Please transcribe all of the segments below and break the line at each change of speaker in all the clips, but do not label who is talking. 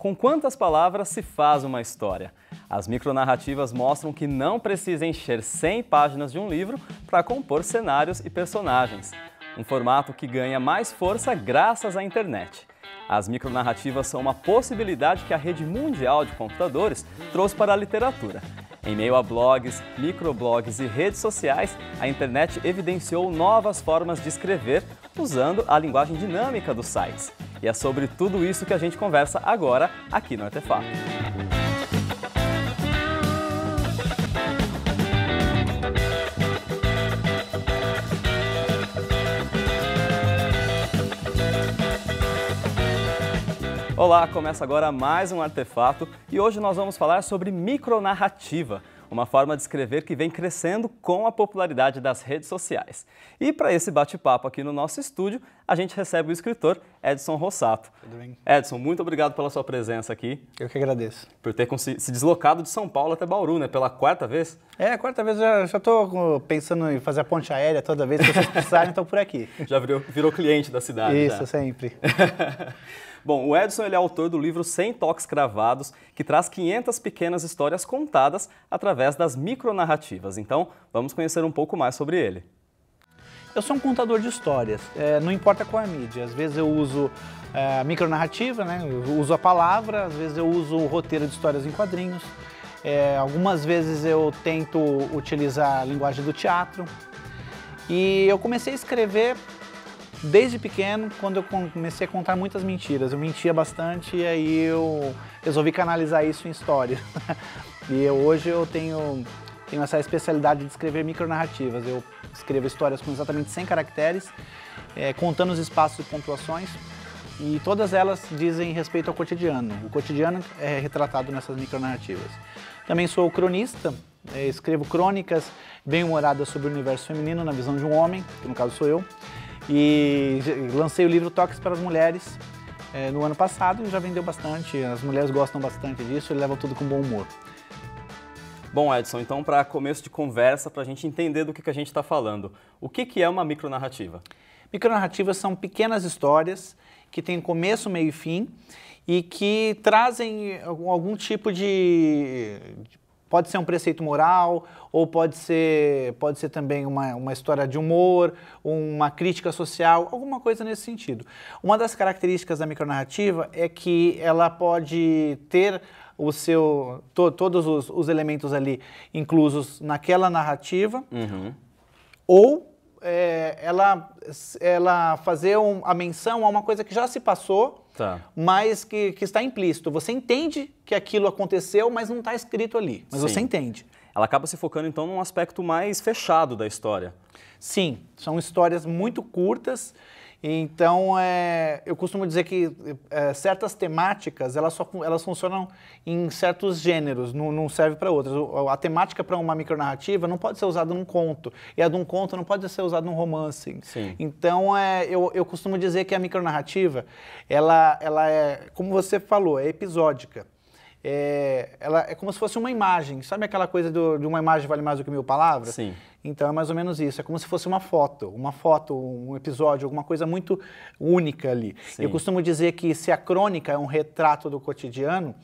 Com quantas palavras se faz uma história? As micronarrativas mostram que não precisa encher 100 páginas de um livro para compor cenários e personagens. Um formato que ganha mais força graças à internet. As micronarrativas são uma possibilidade que a rede mundial de computadores trouxe para a literatura. Em meio a blogs, microblogs e redes sociais, a internet evidenciou novas formas de escrever usando a linguagem dinâmica dos sites. E é sobre tudo isso que a gente conversa agora aqui no Artefato. Olá, começa agora mais um Artefato e hoje nós vamos falar sobre micronarrativa, uma forma de escrever que vem crescendo com a popularidade das redes sociais. E para esse bate-papo aqui no nosso estúdio, a gente recebe o escritor Edson Rossato.
Tudo bem?
Edson, muito obrigado pela sua presença aqui.
Eu que agradeço.
Por ter se deslocado de São Paulo até Bauru, né? Pela quarta vez?
É, a quarta vez já estou pensando em fazer a ponte aérea toda vez que vocês precisarem, estou por aqui.
Já virou cliente da cidade.
Isso,
já.
sempre.
Bom, o Edson ele é autor do livro 100 Toques Cravados, que traz 500 pequenas histórias contadas através das micronarrativas. Então, vamos conhecer um pouco mais sobre ele.
Eu sou um contador de histórias, não importa qual é a mídia. Às vezes eu uso a micronarrativa, né? Eu uso a palavra, às vezes eu uso o roteiro de histórias em quadrinhos. Algumas vezes eu tento utilizar a linguagem do teatro. E eu comecei a escrever desde pequeno, quando eu comecei a contar muitas mentiras. Eu mentia bastante e aí eu resolvi canalizar isso em história. E hoje eu tenho essa especialidade de escrever micronarrativas. Eu escrevo histórias com exatamente 100 caracteres, contando os espaços e pontuações, e todas elas dizem respeito ao cotidiano. O cotidiano é retratado nessas micronarrativas. Também sou cronista, escrevo crônicas bem-humoradas sobre o universo feminino na visão de um homem, que no caso sou eu. E lancei o livro Toques para as Mulheres no ano passado e já vendeu bastante, as mulheres gostam bastante disso e levam tudo com bom humor.
Bom, Edson, então para começo de conversa, para a gente entender do que a gente está falando, o que é uma micronarrativa?
Micronarrativas são pequenas histórias que têm começo, meio e fim e que trazem algum tipo de... Pode ser um preceito moral, ou pode ser também uma história de humor, uma crítica social, alguma coisa nesse sentido. Uma das características da micronarrativa é que ela pode ter todos os elementos ali inclusos naquela narrativa, ou ela fazer a menção a uma coisa que já se passou, mas que está implícito. Você entende que aquilo aconteceu, mas não está escrito ali, mas você entende.
Ela acaba se focando então num aspecto mais fechado da história.
Sim, são histórias muito curtas, então eu costumo dizer que certas temáticas elas funcionam em certos gêneros, não serve para outras. A temática para uma micronarrativa não pode ser usada num conto, e a de um conto não pode ser usada num romance.
Sim.
Então eu costumo dizer que a micronarrativa, ela é, como você falou, é episódica. Ela é como se fosse uma imagem, sabe aquela coisa de uma imagem vale mais do que 1000 palavras?
Sim.
Então é mais ou menos isso, é como se fosse uma foto, um episódio, alguma coisa muito única ali.
Sim.
Eu costumo dizer que se a crônica é um retrato do cotidiano,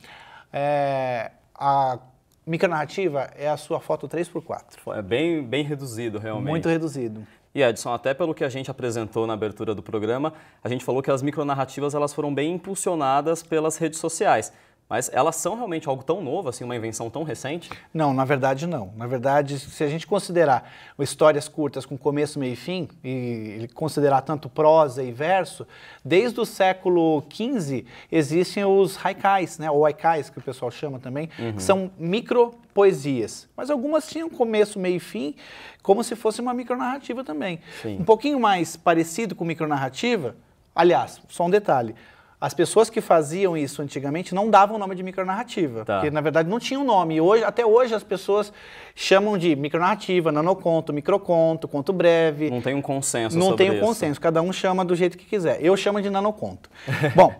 a micronarrativa é a sua foto 3x4.
É bem reduzido, realmente.
Muito reduzido.
E Edson, até pelo que a gente apresentou na abertura do programa, a gente falou que as micronarrativas elas foram bem impulsionadas pelas redes sociais. Mas elas são realmente algo tão novo, assim, uma invenção tão recente?
Não, na verdade não. Na verdade, se a gente considerar histórias curtas com começo, meio e fim, e considerar tanto prosa e verso, desde o século XV existem os haikais, né, ou haikais, que o pessoal chama também, que são micropoesias. Mas algumas tinham começo, meio e fim, como se fosse uma micronarrativa também.
Sim.
Um pouquinho mais parecido com micronarrativa, aliás, só um detalhe, as pessoas que faziam isso antigamente não davam o nome de micronarrativa, porque na verdade não tinha um nome. Até hoje as pessoas chamam de micronarrativa, nanoconto, microconto, conto breve.
Não tem um consenso
sobre isso. Não tem um consenso, cada um chama do jeito que quiser. Eu chamo de nanoconto. Bom,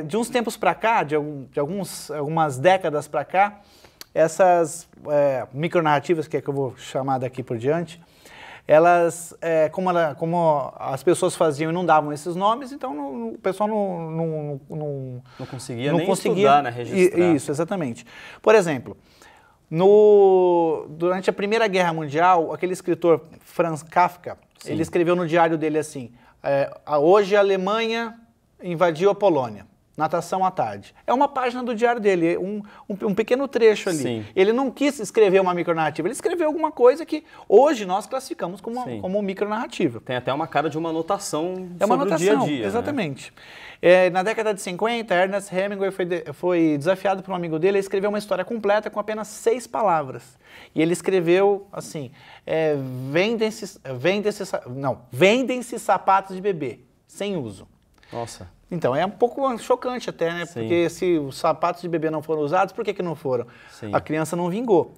de uns tempos para cá, de algumas décadas para cá, essas micronarrativas, que é que eu vou chamar daqui por diante, elas, como as pessoas faziam e não davam esses nomes, então o pessoal não
conseguia nem estudar, né, registrar.
Isso, exatamente. Por exemplo, durante a Primeira Guerra Mundial, aquele escritor Franz Kafka,
Sim.
ele escreveu no diário dele assim, hoje a Alemanha invadiu a Polônia. Natação à tarde. É uma página do diário dele, um pequeno trecho ali.
Sim.
Ele não quis escrever uma micronarrativa, ele escreveu alguma coisa que hoje nós classificamos como micronarrativa.
Tem até uma cara de uma anotação
uma
sobre
anotação,
o dia a dia.
exatamente. Na década de 50, Ernest Hemingway foi desafiado por um amigo dele a escrever uma história completa com apenas 6 palavras. E ele escreveu assim, vendem-se sapatos de bebê, sem uso.
Nossa.
Então, é um pouco chocante até, né?
Sim.
Porque se os sapatos de bebê não foram usados, por que não foram?
Sim.
A criança não vingou.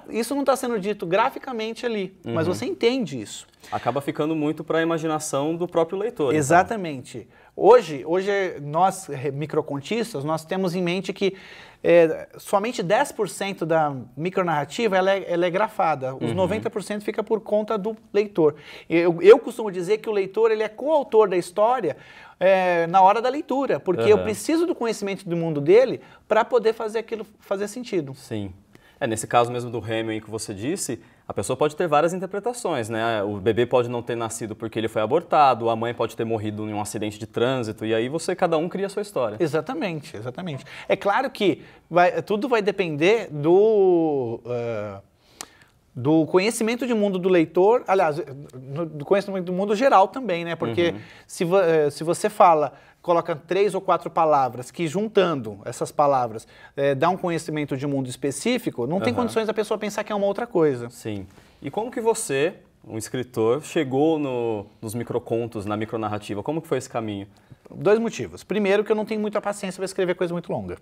Isso não está sendo dito graficamente ali, mas você entende isso.
Acaba ficando muito para a imaginação do próprio leitor.
Exatamente. Então. Hoje, nós, microcontistas, nós temos em mente que somente 10% da micronarrativa ela é grafada. Os 90% fica por conta do leitor. Eu costumo dizer que o leitor ele é coautor da história na hora da leitura, porque eu preciso do conhecimento do mundo dele para poder fazer aquilo fazer sentido.
Sim. Nesse caso mesmo do Hemingway que você disse, a pessoa pode ter várias interpretações, né? O bebê pode não ter nascido porque ele foi abortado, a mãe pode ter morrido em um acidente de trânsito, e aí cada um cria a sua história.
Exatamente, exatamente. É claro que tudo vai depender do conhecimento de mundo do leitor, aliás, do conhecimento do mundo geral também, né? Porque se você coloca 3 ou 4 palavras que, juntando essas palavras, dá um conhecimento de mundo específico, não tem condições da pessoa pensar que é uma outra coisa.
Sim. E como que você, um escritor, chegou nos microcontos, na micronarrativa? Como que foi esse caminho?
2 motivos. Primeiro, que eu não tenho muita paciência para escrever coisa muito longa.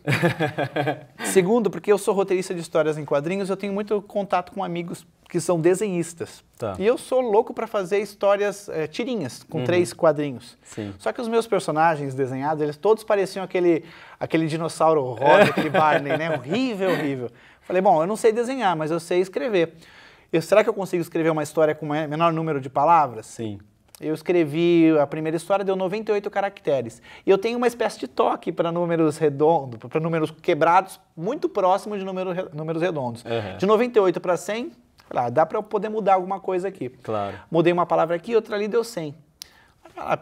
Segundo, porque eu sou roteirista de histórias em quadrinhos, eu tenho muito contato com amigos que são desenhistas.
Tá.
E eu sou louco para fazer histórias tirinhas, com 3 quadrinhos.
Sim.
Só que os meus personagens desenhados, eles todos pareciam aquele dinossauro rosa, aquele Barney, né? Horrível, horrível. Falei, bom, eu não sei desenhar, mas eu sei escrever. Será que eu consigo escrever uma história com menor número de palavras?
Sim.
Eu escrevi, a primeira história deu 98 caracteres. E eu tenho uma espécie de toque para números redondos, para números quebrados, muito próximos de números redondos. De 98 para 100, dá para eu poder mudar alguma coisa aqui.
Claro.
Mudei uma palavra aqui, outra ali deu 100.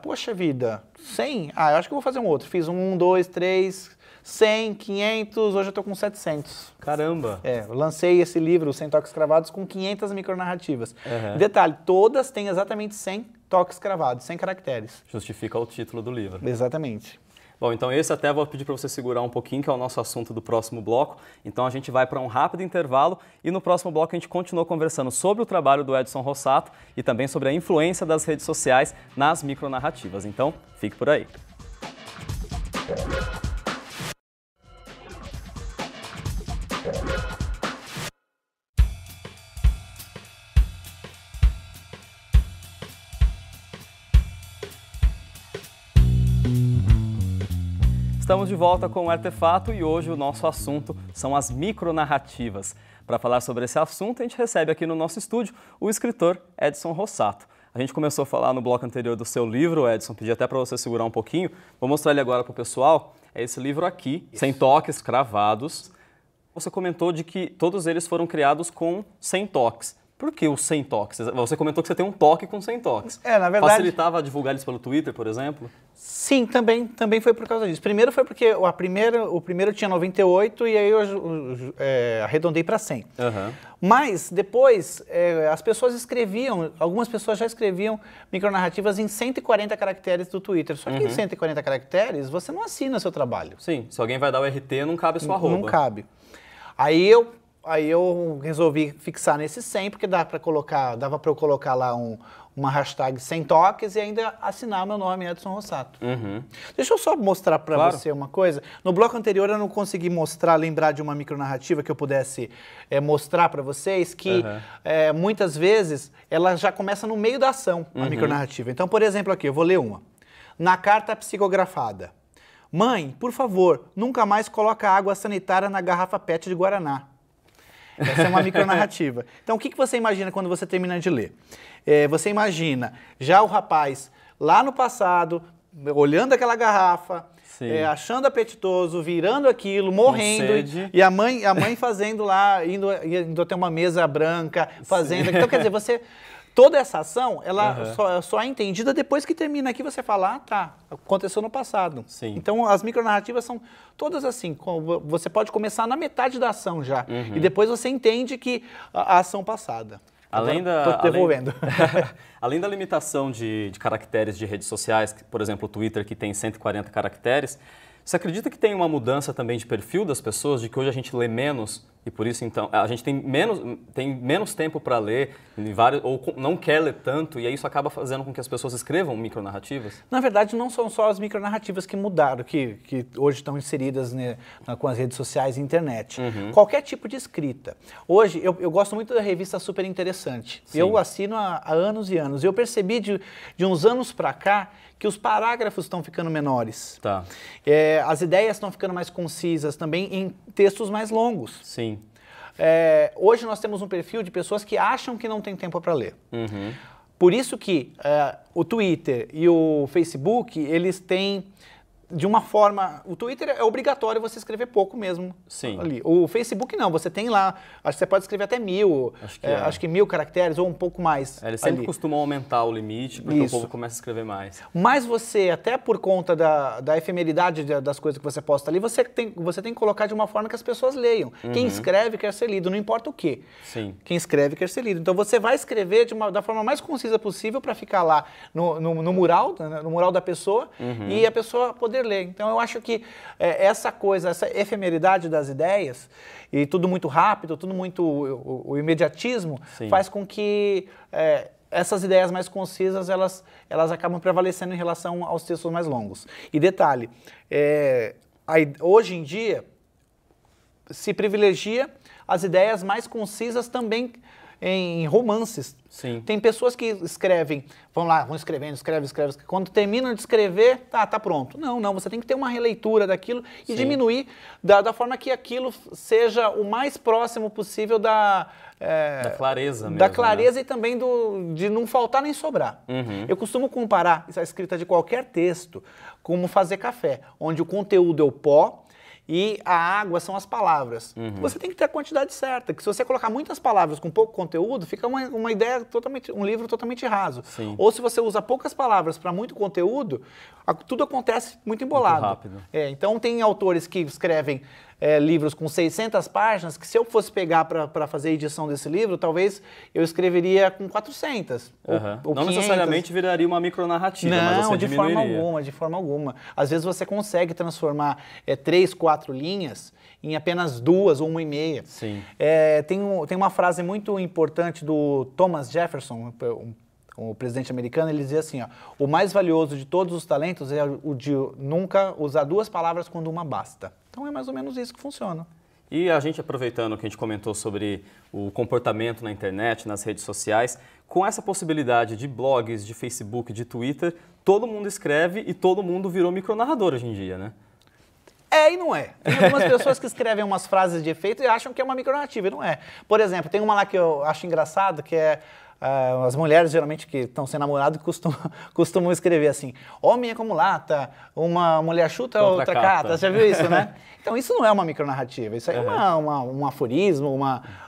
Poxa vida, 100? Eu acho que eu vou fazer um outro. Fiz 1, 2, 3, 100, 500, hoje eu estou com 700.
Caramba!
Eu lancei esse livro, 100 Toques Cravados, com 500 micronarrativas. Detalhe, todas têm exatamente 100 toques cravados, 100 caracteres.
Justifica o título do livro.
Exatamente.
Bom, então esse até vou pedir para você segurar um pouquinho, que é o nosso assunto do próximo bloco. Então a gente vai para um rápido intervalo e no próximo bloco a gente continua conversando sobre o trabalho do Edson Rossato e também sobre a influência das redes sociais nas micronarrativas. Então, fique por aí. Estamos de volta com o Artefato e hoje o nosso assunto são as micronarrativas. Para falar sobre esse assunto, a gente recebe aqui no nosso estúdio o escritor Edson Rossato. A gente começou a falar no bloco anterior do seu livro, Edson, pedi até para você segurar um pouquinho. Vou mostrar ele agora para o pessoal. É esse livro aqui, Isso. 100 toques cravados. Você comentou de que todos eles foram criados com 100 toques. Por que os 100 toques? Você comentou que você tem um toque com 100 toques.
Na verdade...
Facilitava divulgar eles pelo Twitter, por exemplo?
Sim, também foi por causa disso. Primeiro foi porque o primeiro tinha 98 e aí eu arredondei para 100. Mas depois algumas pessoas já escreviam micronarrativas em 140 caracteres do Twitter. Só que em 140 caracteres você não assina seu trabalho.
Sim, se alguém vai dar o RT não cabe sua arroba.
Não cabe. Aí eu resolvi fixar nesse 100, porque dava para eu colocar lá uma hashtag 100 toques e ainda assinar meu nome, Edson Rossato. Deixa eu só mostrar para você uma coisa. No bloco anterior eu não consegui lembrar de uma micronarrativa que eu pudesse mostrar para vocês, que muitas vezes ela já começa no meio da ação, a micronarrativa. Então, por exemplo, aqui, eu vou ler uma. Na carta psicografada. Mãe, por favor, nunca mais coloca água sanitária na garrafa PET de Guaraná. Essa é uma micronarrativa. Então, o que você imagina quando você termina de ler? Você imagina já o rapaz lá no passado, olhando aquela garrafa, achando apetitoso, virando aquilo, morrendo, e a mãe fazendo lá, indo até uma mesa branca, fazendo. Então, quer dizer, toda essa ação, ela só é entendida depois que termina aqui, você fala, tá, aconteceu no passado.
Sim.
Então, as micronarrativas são todas assim, você pode começar na metade da ação já, e depois você entende que a ação passada.
Além da limitação de caracteres de redes sociais, por exemplo, o Twitter, que tem 140 caracteres, você acredita que tem uma mudança também de perfil das pessoas, de que hoje a gente lê menos e por isso então a gente tem menos tempo para ler, ou não quer ler tanto, e aí isso acaba fazendo com que as pessoas escrevam micronarrativas?
Na verdade, não são só as micronarrativas que mudaram, que hoje estão inseridas, né, com as redes sociais e internet. Qualquer tipo de escrita. Hoje, eu gosto muito da revista Super Interessante. Sim. Eu assino há anos e anos. Eu percebi de uns anos para cá que os parágrafos estão ficando menores.
Tá.
As ideias estão ficando mais concisas também em textos mais longos.
Sim.
Hoje nós temos um perfil de pessoas que acham que não tem tempo para ler. Por isso que o Twitter e o Facebook, eles têm, de uma forma... O Twitter é obrigatório você escrever pouco mesmo.
Sim.
Ali. O Facebook não, você tem lá, acho que você pode escrever até 1000, acho que 1000 caracteres ou um pouco mais.
Eles sempre costumam aumentar o limite, porque o povo começa a escrever mais.
Mas você, até por conta da efemeridade das coisas que você posta ali, você tem que colocar de uma forma que as pessoas leiam. Quem escreve quer ser lido, não importa o quê.
Sim.
Quem escreve quer ser lido. Então você vai escrever da forma mais concisa possível para ficar lá no mural da pessoa e a pessoa poder ler. Então eu acho que essa efemeridade das ideias e tudo muito rápido, tudo muito o imediatismo faz com que essas ideias mais concisas elas acabam prevalecendo em relação aos textos mais longos. E detalhe, hoje em dia se privilegia as ideias mais concisas também em romances.
Sim.
Tem pessoas que escrevem, vão escrevendo, escreve. Quando terminam de escrever, tá pronto. Não, você tem que ter uma releitura daquilo e diminuir da forma que aquilo seja o mais próximo possível da
clareza mesmo.
Da clareza, né? E também de não faltar nem sobrar. Eu costumo comparar a escrita de qualquer texto como fazer café, onde o conteúdo é o pó, e a água são as palavras. Você tem que ter a quantidade certa, que se você colocar muitas palavras com pouco conteúdo, fica uma ideia um livro totalmente raso.
Sim.
Ou se você usa poucas palavras para muito conteúdo, tudo acontece muito embolado.
Muito rápido.
Então tem autores que escrevem livros com 600 páginas, que se eu fosse pegar para fazer a edição desse livro, talvez eu escreveria com 400 ou
não
500.
Necessariamente viraria uma micronarrativa, mas você diminuiria.
De forma alguma. Às vezes você consegue transformar 3, 4 linhas em apenas 2 ou 1,5.
Sim.
Tem uma frase muito importante do Thomas Jefferson, o presidente americano. Ele dizia assim, o mais valioso de todos os talentos é o de nunca usar 2 palavras quando uma basta. Então é mais ou menos isso que funciona.
E a gente, aproveitando que a gente comentou sobre o comportamento na internet, nas redes sociais, com essa possibilidade de blogs, de Facebook, de Twitter, todo mundo escreve e todo mundo virou micronarrador hoje em dia, né?
E não é. Tem algumas pessoas que escrevem umas frases de efeito e acham que é uma micronarrativa, e não é. Por exemplo, tem uma lá que eu acho engraçado, que é... as mulheres, geralmente, que estão sem namorado, costumam escrever assim, homem é como lata, uma mulher chuta, outra cata. Você já viu isso, né? Então, isso não é uma micronarrativa, isso aí é um aforismo,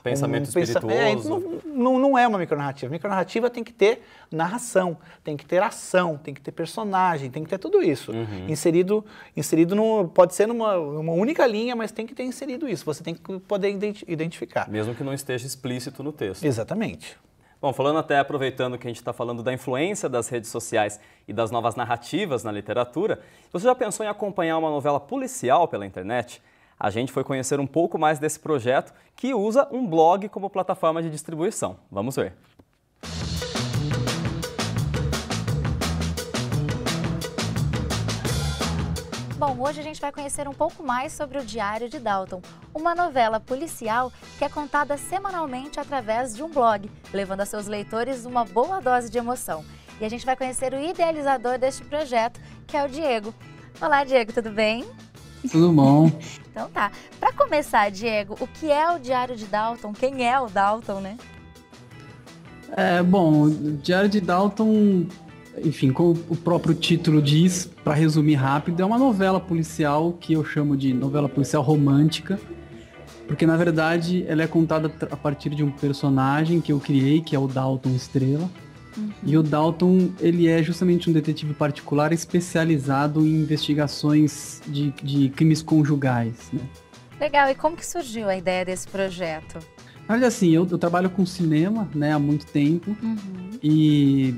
pensamento espirituoso.
Não é uma micronarrativa. Micronarrativa tem que ter narração, tem que ter ação, tem que ter personagem, tem que ter tudo isso. Inserido pode ser numa única linha, mas tem que ter inserido isso. Você tem que poder identificar.
Mesmo que não esteja explícito no texto.
Exatamente.
Bom, aproveitando que a gente está falando da influência das redes sociais e das novas narrativas na literatura, você já pensou em acompanhar uma novela policial pela internet? A gente foi conhecer um pouco mais desse projeto, que usa um blog como plataforma de distribuição. Vamos ver.
Bom, hoje a gente vai conhecer um pouco mais sobre o Diário de Dalton, uma novela policial que é contada semanalmente através de um blog, levando a seus leitores uma boa dose de emoção. E a gente vai conhecer o idealizador deste projeto, que é o Diego. Olá, Diego, tudo bem?
Tudo bom?
Então tá. Para começar, Diego, o que é o Diário de Dalton? Quem é o Dalton, né?
Bom, o Diário de Dalton, enfim, como o próprio título diz, para resumir rápido, é uma novela policial que eu chamo de novela policial romântica, porque na verdade ela é contada a partir de um personagem que eu criei, que é o Dalton Estrela. E o Dalton, ele é justamente um detetive particular especializado em investigações de crimes conjugais, né?
Legal, e como que surgiu a ideia desse projeto?
Na verdade, assim, eu trabalho com cinema, né, há muito tempo, e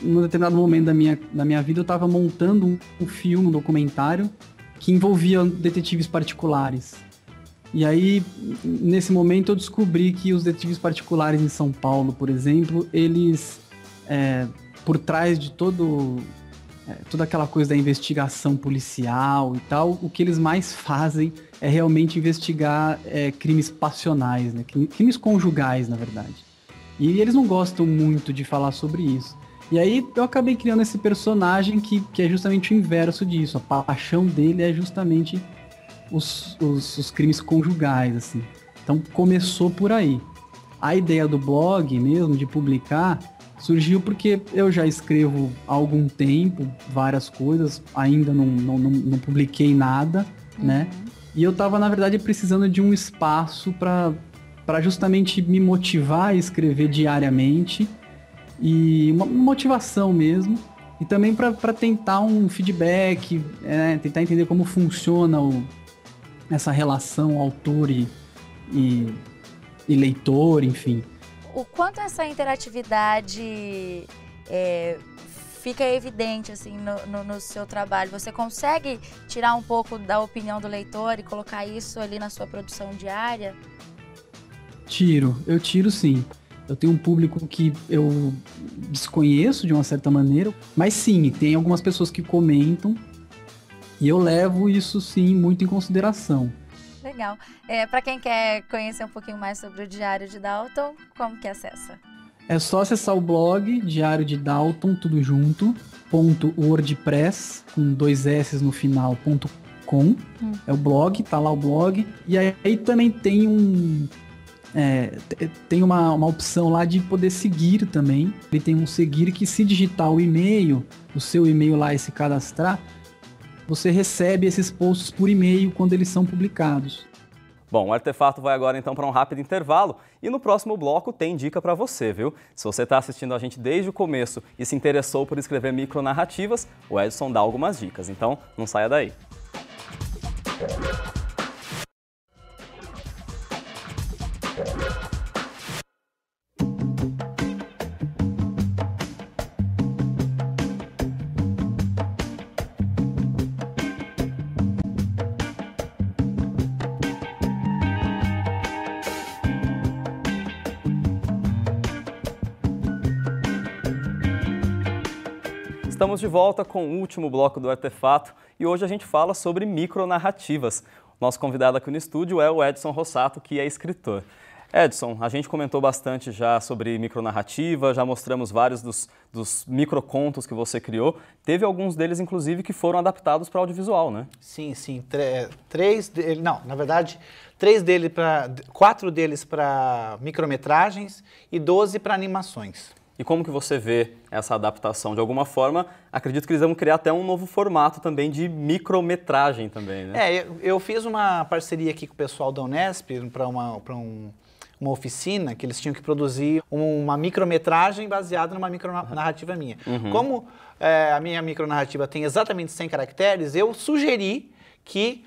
num determinado momento da minha vida eu estava montando um filme, um documentário, que envolvia detetives particulares. E aí, nesse momento, eu descobri que os detetives particulares em São Paulo, por exemplo, eles... por trás de toda aquela coisa da investigação policial e tal, o que eles mais fazem é realmente investigar crimes passionais, né? Crimes conjugais, na verdade. E eles não gostam muito de falar sobre isso. E aí eu acabei criando esse personagem que é justamente o inverso disso. A paixão dele é justamente os crimes conjugais, assim. Então começou por aí. A ideia do blog mesmo, de publicar, surgiu porque eu já escrevo há algum tempo várias coisas, ainda não publiquei nada, né? E eu tava, na verdade, precisando de um espaço para justamente me motivar a escrever diariamente, e uma motivação mesmo, e também para tentar um feedback, tentar entender como funciona essa relação autor e leitor, enfim.
O quanto essa interatividade fica evidente assim, no seu trabalho? Você consegue tirar um pouco da opinião do leitor e colocar isso ali na sua produção diária?
Eu tiro sim. Eu tenho um público que eu desconheço de uma certa maneira, mas sim, tem algumas pessoas que comentam e eu levo isso sim muito em consideração.
Legal. Para quem quer conhecer um pouquinho mais sobre o Diário de Dalton, como que acessa?
É só acessar o blog Diário de Dalton, tudo junto, .wordpress, com 2 S no final, .com. É o blog, tá lá o blog. E aí também tem tem uma opção lá de poder seguir também. Ele tem um seguir que, se digitar o e-mail, o seu e-mail lá e se cadastrar, você recebe esses posts por e-mail quando eles são publicados.
Bom, o Artefato vai agora então para um rápido intervalo e no próximo bloco tem dica para você, viu? Se você está assistindo a gente desde o começo e se interessou por escrever micronarrativas, o Edson dá algumas dicas, então não saia daí. Estamos de volta com o último bloco do Artefato e hoje a gente fala sobre micronarrativas. Nosso convidado aqui no estúdio é o Edson Rossato, que é escritor. Edson, a gente comentou bastante já sobre micronarrativa, já mostramos vários dos microcontos que você criou. Teve alguns deles, inclusive, que foram adaptados para audiovisual, né?
Sim. 4 deles para micrometragens e 12 para animações.
E como que você vê essa adaptação? De alguma forma, acredito que eles vão criar até um novo formato também de micrometragem também, né?
Eu fiz uma parceria aqui com o pessoal da Unesp para uma oficina que eles tinham que produzir uma micrometragem baseada numa micronarrativa minha. Como a minha micronarrativa tem exatamente 100 caracteres, eu sugeri que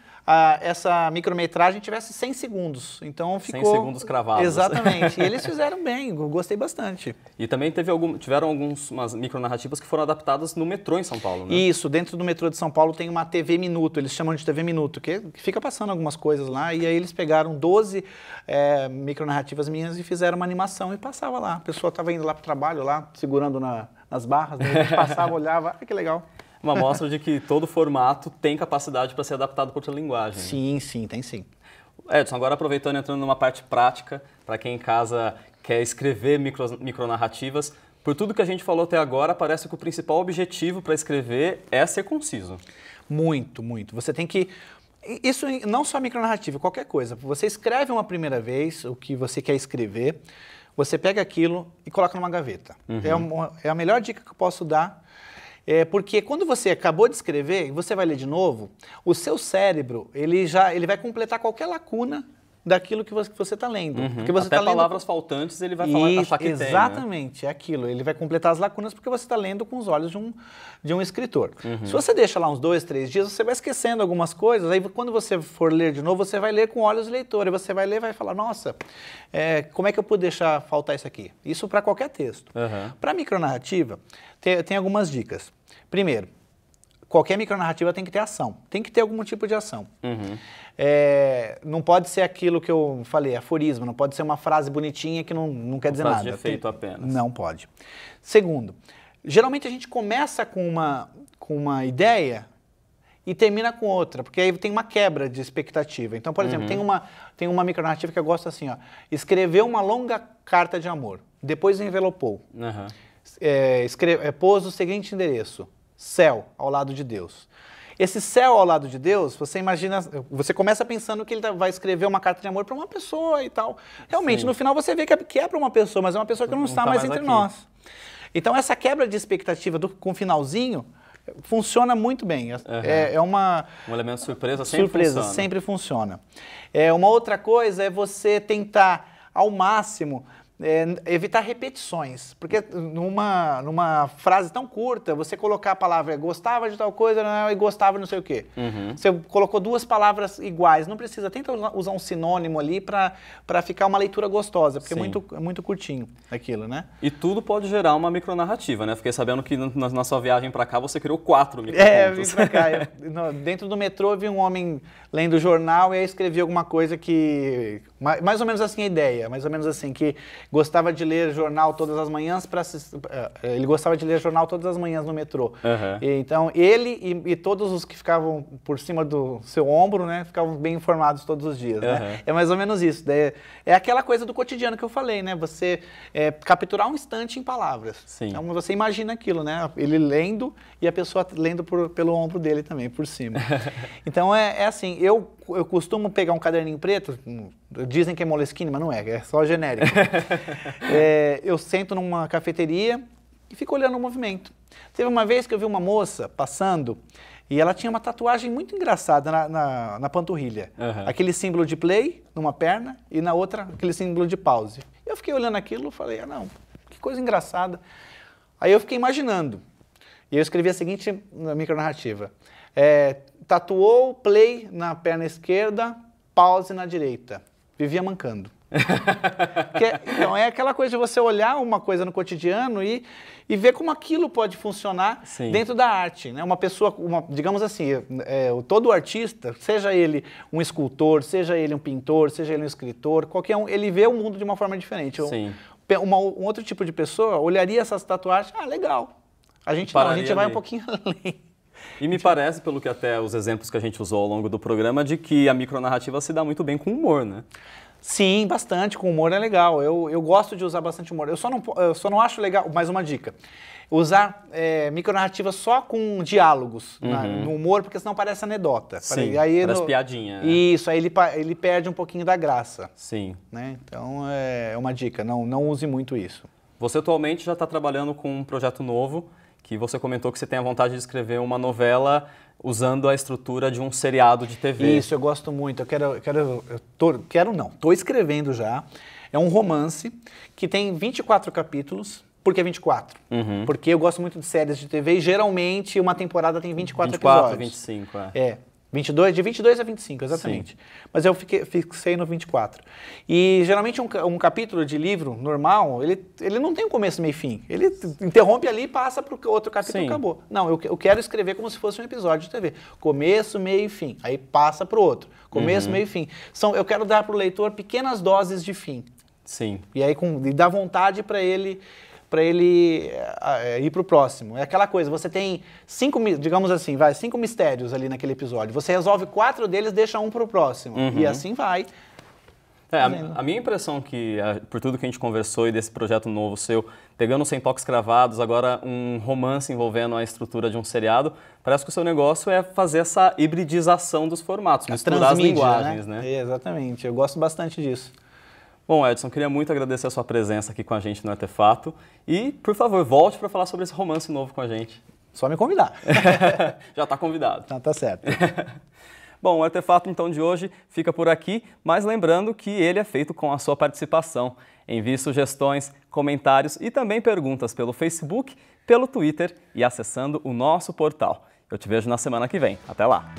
essa micrometragem tivesse 100 segundos. Então ficou...
100 segundos cravados.
Exatamente. E eles fizeram bem, eu gostei bastante.
E também tiveram algumas micronarrativas que foram adaptadas no metrô em São Paulo, né?
Isso, dentro do metrô de São Paulo tem uma TV Minuto, eles chamam de TV Minuto, que fica passando algumas coisas lá, e aí eles pegaram 12 micronarrativas minhas e fizeram uma animação e passava lá. A pessoa estava indo lá para o trabalho, lá, segurando nas barras, né? A gente passava, olhava, que legal.
Uma mostra de que todo formato tem capacidade para ser adaptado por outra linguagem.
Sim, tem sim.
Edson, agora aproveitando e entrando numa parte prática, para quem em casa quer escrever micronarrativas, por tudo que a gente falou até agora, parece que o principal objetivo para escrever é ser conciso.
Muito. Você tem que Isso não só micronarrativa, qualquer coisa. Você escreve uma primeira vez o que você quer escrever, você pega aquilo e coloca numa gaveta. É a melhor dica que eu posso dar. Porque quando você acabou de escrever e você vai ler de novo, o seu cérebro ele vai completar qualquer lacuna daquilo que você está lendo. Porque você
Até
tá lendo
palavras faltantes ele vai falar, achar que tem,
exatamente, é aquilo. Ele vai completar as lacunas porque você está lendo com os olhos de um escritor. Se você deixa lá uns 2, 3 dias, você vai esquecendo algumas coisas, aí quando você for ler de novo, você vai ler com olhos leitor, e você vai ler e vai falar, nossa, como é que eu pude deixar faltar isso aqui? Isso para qualquer texto. Para micronarrativa, tem algumas dicas. Primeiro, qualquer micronarrativa tem que ter ação, tem que ter algum tipo de ação. Não pode ser aquilo que eu falei, aforismo, não pode ser uma frase bonitinha que não quer dizer nada.
Frase de efeito apenas.
Não pode. Segundo, geralmente a gente começa com uma ideia e termina com outra, porque aí tem uma quebra de expectativa. Então, por exemplo, tem uma micronarrativa que eu gosto assim, ó, escreveu uma longa carta de amor, depois envelopou, pôs o seguinte endereço, céu ao lado de Deus. Esse céu ao lado de Deus, você imagina, você começa pensando que ele vai escrever uma carta de amor para uma pessoa e tal. Realmente, no final você vê que é para uma pessoa, mas é uma pessoa que não está mais entre nós. Então, essa quebra de expectativa com o finalzinho funciona muito bem.
Um elemento surpresa sempre funciona.
Sempre funciona. Uma outra coisa é você tentar, ao máximo, evitar repetições, porque numa frase tão curta, você colocar a palavra gostava de tal coisa e gostava de não sei o quê. Você colocou 2 palavras iguais, não precisa, tenta usar um sinônimo ali para ficar uma leitura gostosa, porque é muito curtinho aquilo, né?
E tudo pode gerar uma micronarrativa, né? Fiquei sabendo que na sua viagem para cá você criou 4 microcontos.
Vim para cá. Dentro do metrô eu vi um homem lendo jornal e aí escrevi alguma coisa que... Mais ou menos assim a ideia, mais ou menos assim, que gostava de ler jornal todas as manhãs ele gostava de ler jornal todas as manhãs no metrô. Então, ele e todos os que ficavam por cima do seu ombro, né, ficavam bem informados todos os dias, né? É mais ou menos isso. É aquela coisa do cotidiano que eu falei, né? Você capturar um instante em palavras.
Sim.
Então, você imagina aquilo, né? Ele lendo e a pessoa lendo pelo ombro dele também, por cima. Então, é assim, eu costumo pegar um caderninho preto, dizem que é Moleskine, mas não é só genérico. Eu sento numa cafeteria e fico olhando o movimento. Teve uma vez que eu vi uma moça passando e ela tinha uma tatuagem muito engraçada na panturrilha. Aquele símbolo de play numa perna e na outra aquele símbolo de pause. Eu fiquei olhando aquilo e falei, não, que coisa engraçada. Aí eu fiquei imaginando. E eu escrevi a seguinte micronarrativa. Tatuou play na perna esquerda, pause na direita. Vivia mancando. Então, é aquela coisa de você olhar uma coisa no cotidiano e ver como aquilo pode funcionar dentro da arte, né? Uma pessoa, digamos assim, todo artista, seja ele um escultor, seja ele um pintor, seja ele um escritor, qualquer um, ele vê o mundo de uma forma diferente. Um outro tipo de pessoa olharia essas tatuagens, legal. A gente vai um pouquinho além.
E me parece, pelo que até os exemplos que a gente usou ao longo do programa, de que a micronarrativa se dá muito bem com humor, né?
Sim, bastante. Com humor é legal. Eu gosto de usar bastante humor. Eu só não acho legal, mais uma dica, usar micronarrativa só com diálogos no humor, porque senão parece anedota.
Sim, parece piadinha.
Isso, aí ele perde um pouquinho da graça.
Sim.
Né? Então, é uma dica, não use muito isso.
Você atualmente já está trabalhando com um projeto novo, que você comentou que você tem a vontade de escrever uma novela usando a estrutura de um seriado de TV.
Isso, eu gosto muito. Estou escrevendo já. É um romance que tem 24 capítulos. Por que 24? Porque eu gosto muito de séries de TV e geralmente uma temporada tem 24 episódios.
25,
de 22 a 25, exatamente. Sim. Mas eu fixei no 24. E geralmente um capítulo de livro normal, ele não tem um começo, meio e fim. Ele interrompe ali e passa para o outro capítulo e acabou. Não, eu quero escrever como se fosse um episódio de TV. Começo, meio e fim. Aí passa para o outro. Começo, meio e fim. Eu quero dar para o leitor pequenas doses de fim.
Sim.
E aí dar vontade para ele ir para o próximo. É aquela coisa, você tem 5 mistérios ali naquele episódio. Você resolve 4 deles, deixa um para o próximo. E assim vai.
A minha impressão que, por tudo que a gente conversou e desse projeto novo seu, pegando Sem Toques Cravados, agora um romance envolvendo a estrutura de um seriado, parece que o seu negócio é fazer essa hibridização dos formatos, misturar as linguagens, né?
Exatamente, eu gosto bastante disso.
Bom, Edson, queria muito agradecer a sua presença aqui com a gente no Artefato e, por favor, volte para falar sobre esse romance novo com a gente.
Só me convidar.
Já está convidado.
Tá certo.
Bom, o Artefato então de hoje fica por aqui, mas lembrando que ele é feito com a sua participação. Envie sugestões, comentários e também perguntas pelo Facebook, pelo Twitter e acessando o nosso portal. Eu te vejo na semana que vem. Até lá!